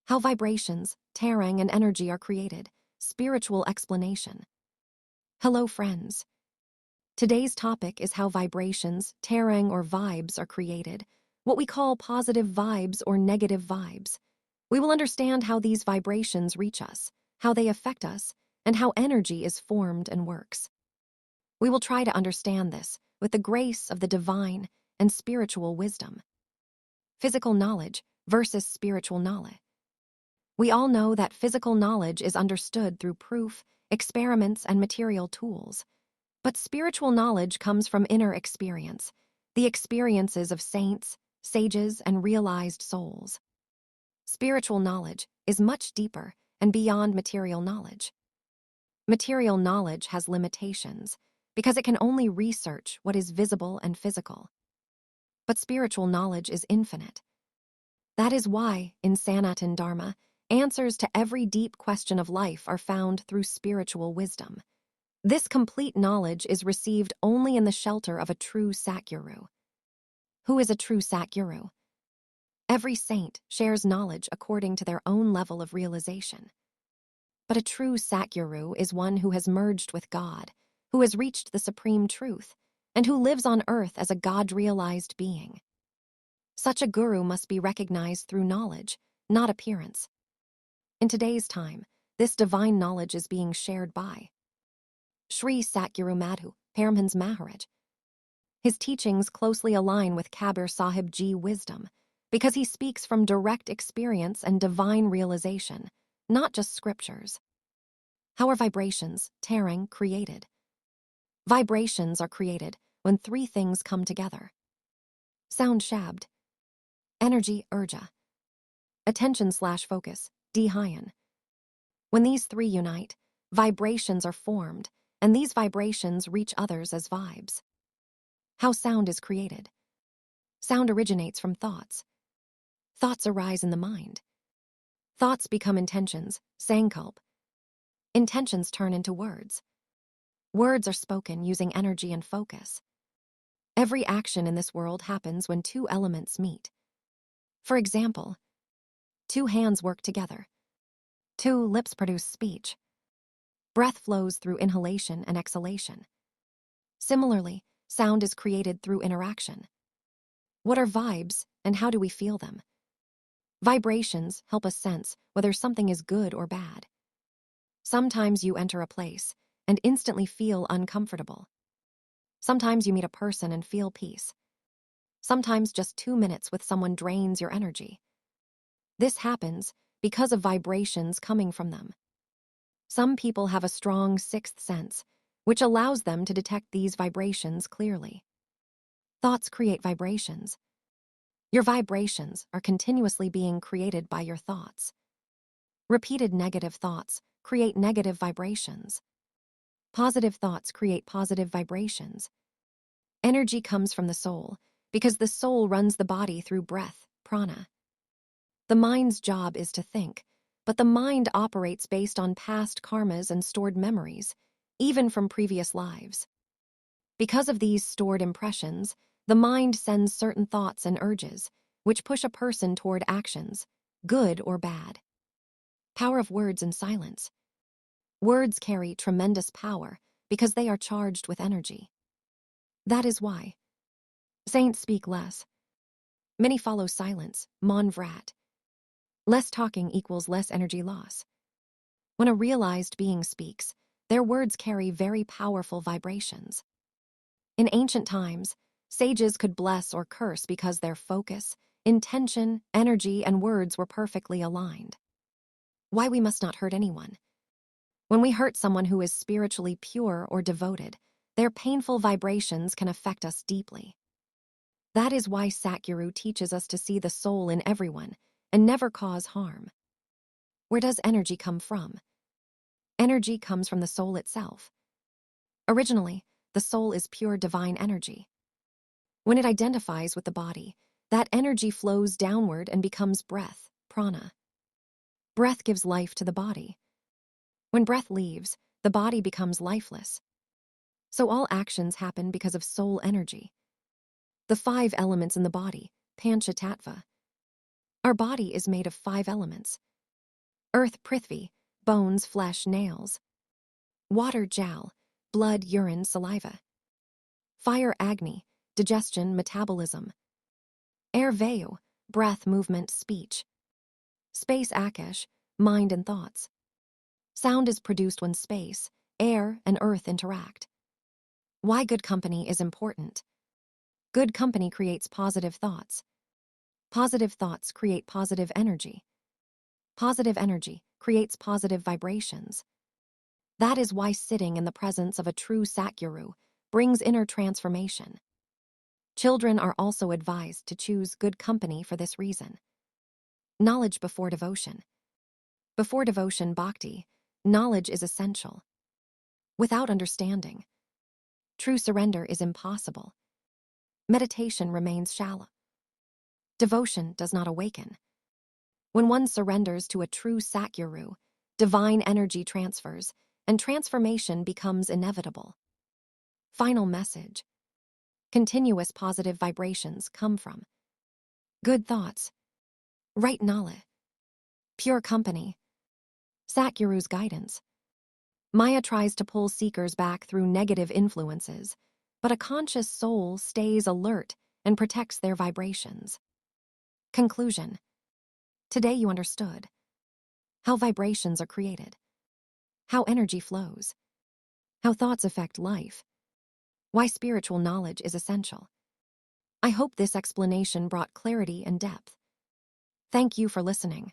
How vibrations, tearing, and energy are created. Spiritual explanation. Hello, friends. Today's topic is how vibrations, tearing, or vibes are created, what we call positive vibes or negative vibes. We will understand how these vibrations reach us, how they affect us, and how energy is formed and works. We will try to understand this with the grace of the divine and spiritual wisdom. Physical knowledge versus spiritual knowledge. We all know that physical knowledge is understood through proof, experiments, and material tools. But spiritual knowledge comes from inner experience, the experiences of saints, sages, and realized souls. Spiritual knowledge is much deeper and beyond material knowledge. Material knowledge has limitations because it can only research what is visible and physical. But spiritual knowledge is infinite. That is why, in Sanatana Dharma, answers to every deep question of life are found through spiritual wisdom. This complete knowledge is received only in the shelter of a true Satguru. Who is a true Satguru? Every saint shares knowledge according to their own level of realization. But a true Satguru is one who has merged with God, who has reached the supreme truth, and who lives on earth as a God-realized being. Such a guru must be recognized through knowledge, not appearance. In today's time, this divine knowledge is being shared by Sri Satguru Madhu, Paramhans Maharaj. His teachings closely align with Kabir Sahib Ji wisdom because he speaks from direct experience and divine realization, not just scriptures. How are vibrations, tearing, created? Vibrations are created when three things come together. Sound Shabd. Energy Urja. Attention/focus, Dhyan. When these three unite, vibrations are formed, and these vibrations reach others as vibes. How sound is created. Sound originates from thoughts. Thoughts arise in the mind. Thoughts become intentions, sankalp. Intentions turn into words. Words are spoken using energy and focus. Every action in this world happens when two elements meet. For example, two hands work together. Two lips produce speech. Breath flows through inhalation and exhalation. Similarly, sound is created through interaction. What are vibes, and how do we feel them? Vibrations help us sense whether something is good or bad. Sometimes you enter a place and instantly feel uncomfortable. Sometimes you meet a person and feel peace. Sometimes just 2 minutes with someone drains your energy. This happens because of vibrations coming from them. Some people have a strong sixth sense, which allows them to detect these vibrations clearly. Thoughts create vibrations. Your vibrations are continuously being created by your thoughts. Repeated negative thoughts create negative vibrations. Positive thoughts create positive vibrations. Energy comes from the soul because the soul runs the body through breath, prana. The mind's job is to think, but the mind operates based on past karmas and stored memories, even from previous lives. Because of these stored impressions, the mind sends certain thoughts and urges, which push a person toward actions, good or bad. Power of words and silence. Words carry tremendous power because they are charged with energy. That is why saints speak less. Many follow silence, mon vrat. Less talking equals less energy loss. When a realized being speaks, their words carry very powerful vibrations. In ancient times, sages could bless or curse because their focus, intention, energy, and words were perfectly aligned. Why we must not hurt anyone. When we hurt someone who is spiritually pure or devoted, their painful vibrations can affect us deeply. That is why Satguru teaches us to see the soul in everyone and never cause harm. Where does energy come from? Energy comes from the soul itself. Originally, the soul is pure divine energy. When it identifies with the body, that energy flows downward and becomes breath, prana. Breath gives life to the body. When breath leaves, the body becomes lifeless. So all actions happen because of soul energy. The 5 elements in the body, Panchatattva. Our body is made of 5 elements. Earth Prithvi, bones, flesh, nails. Water Jal, blood, urine, saliva. Fire Agni, digestion, metabolism. Air Vayu, breath, movement, speech. Space Akash, mind and thoughts. Sound is produced when space, air, and earth interact. Why good company is important. Good company creates positive thoughts. Positive thoughts create positive energy. Positive energy creates positive vibrations. That is why sitting in the presence of a true Satguru brings inner transformation. Children are also advised to choose good company for this reason. Knowledge before devotion. Before devotion bhakti, knowledge is essential. Without understanding, true surrender is impossible. Meditation remains shallow. Devotion does not awaken. When one surrenders to a true Satguru, divine energy transfers, and transformation becomes inevitable. Final message. Continuous positive vibrations come from good thoughts, right knowledge, pure company, Satguru's guidance. Maya tries to pull seekers back through negative influences, but a conscious soul stays alert and protects their vibrations. Conclusion. Today you understood how vibrations are created, how energy flows, how thoughts affect life, why spiritual knowledge is essential. I hope this explanation brought clarity and depth. Thank you for listening.